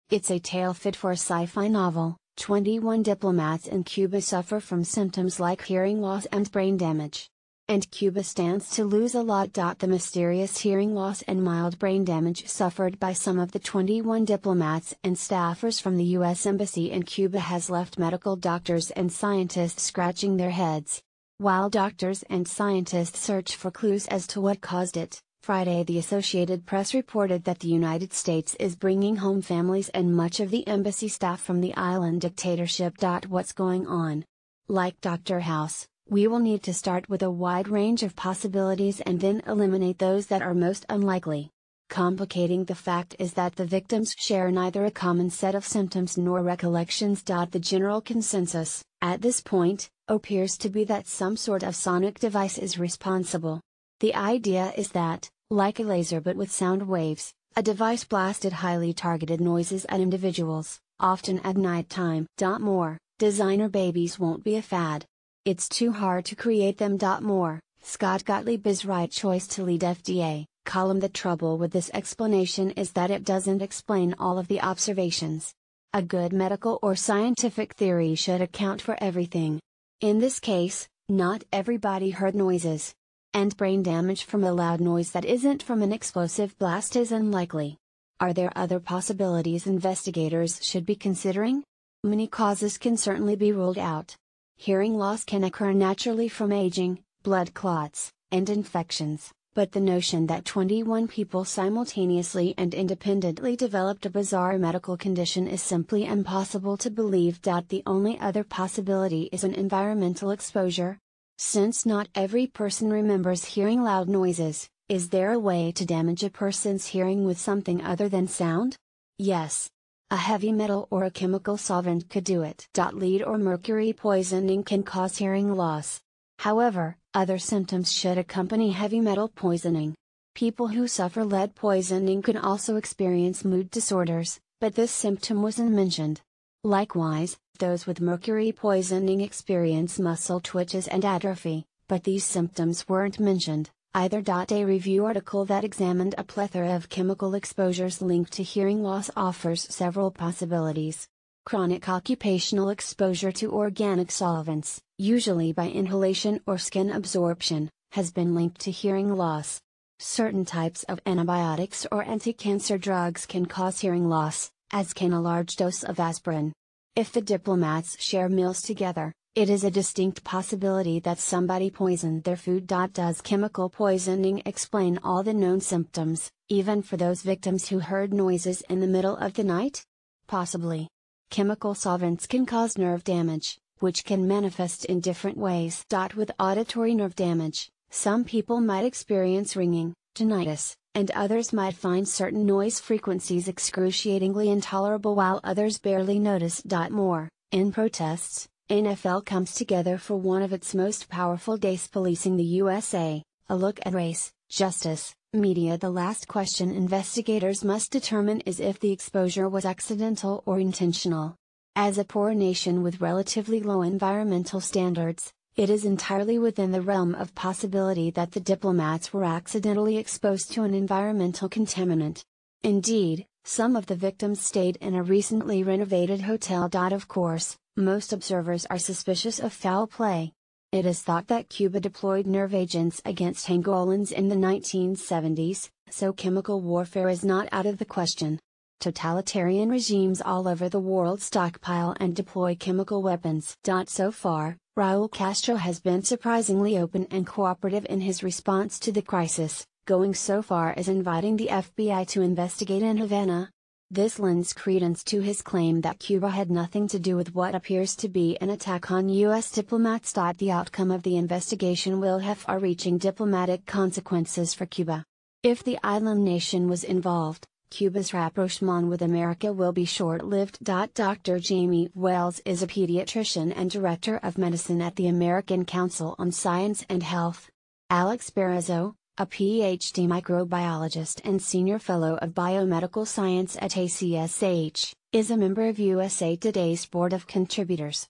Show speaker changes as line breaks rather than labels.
It's a tale fit for a sci-fi novel. 21 diplomats in Cuba suffer from symptoms like hearing loss and brain damage. And Cuba stands to lose a lot. The mysterious hearing loss and mild brain damage suffered by some of the 21 diplomats and staffers from the U.S. Embassy in Cuba has left medical doctors and scientists scratching their heads. While doctors and scientists search for clues as to what caused it, Friday the Associated Press reported that the United States is bringing home families and much of the embassy staff from the island dictatorship. What's going on? Like Dr. House, we will need to start with a wide range of possibilities and then eliminate those that are most unlikely. Complicating the fact is that the victims share neither a common set of symptoms nor recollections. The general consensus, at this point, appears to be that some sort of sonic device is responsible. The idea is that, like a laser but with sound waves, a device blasted highly targeted noises at individuals, often at night time. More, designer babies won't be a fad. It's too hard to create them. More, Scott Gottlieb is right choice to lead FDA, column. The trouble with this explanation is that it doesn't explain all of the observations. A good medical or scientific theory should account for everything. In this case, not everybody heard noises. And brain damage from a loud noise that isn't from an explosive blast is unlikely. Are there other possibilities investigators should be considering? Many causes can certainly be ruled out. Hearing loss can occur naturally from aging, blood clots, and infections, but the notion that 21 people simultaneously and independently developed a bizarre medical condition is simply impossible to believe. The only other possibility is an environmental exposure. Since not every person remembers hearing loud noises, is there a way to damage a person's hearing with something other than sound? Yes. A heavy metal or a chemical solvent could do it. Lead or mercury poisoning can cause hearing loss. However, other symptoms should accompany heavy metal poisoning. People who suffer lead poisoning can also experience mood disorders, but this symptom wasn't mentioned. Likewise, those with mercury poisoning experience muscle twitches and atrophy, but these symptoms weren't mentioned, either. A review article that examined a plethora of chemical exposures linked to hearing loss offers several possibilities. Chronic occupational exposure to organic solvents, usually by inhalation or skin absorption, has been linked to hearing loss. Certain types of antibiotics or anti-cancer drugs can cause hearing loss, as can a large dose of aspirin. If the diplomats share meals together, it is a distinct possibility that somebody poisoned their food. Does chemical poisoning explain all the known symptoms, even for those victims who heard noises in the middle of the night? Possibly. Chemical solvents can cause nerve damage, which can manifest in different ways. With auditory nerve damage, some people might experience ringing, tinnitus, and others might find certain noise frequencies excruciatingly intolerable while others barely notice. More, in protests, NFL comes together for one of its most powerful days. Policing the USA, a look at race, justice, media. The last question investigators must determine is if the exposure was accidental or intentional. As a poor nation with relatively low environmental standards, it is entirely within the realm of possibility that the diplomats were accidentally exposed to an environmental contaminant. Indeed, some of the victims stayed in a recently renovated hotel. Of course, most observers are suspicious of foul play. It is thought that Cuba deployed nerve agents against Angolans in the 1970s, so chemical warfare is not out of the question. Totalitarian regimes all over the world stockpile and deploy chemical weapons. So far, Raúl Castro has been surprisingly open and cooperative in his response to the crisis, going so far as inviting the FBI to investigate in Havana. This lends credence to his claim that Cuba had nothing to do with what appears to be an attack on U.S. diplomats. The outcome of the investigation will have far-reaching diplomatic consequences for Cuba. If the island nation was involved, Cuba's rapprochement with America will be short-lived. Dr. Jamie Wells is a pediatrician and director of medicine at the American Council on Science and Health. Alex Barroso, a Ph.D. microbiologist and senior fellow of biomedical science at ACSH, is a member of USA Today's board of contributors.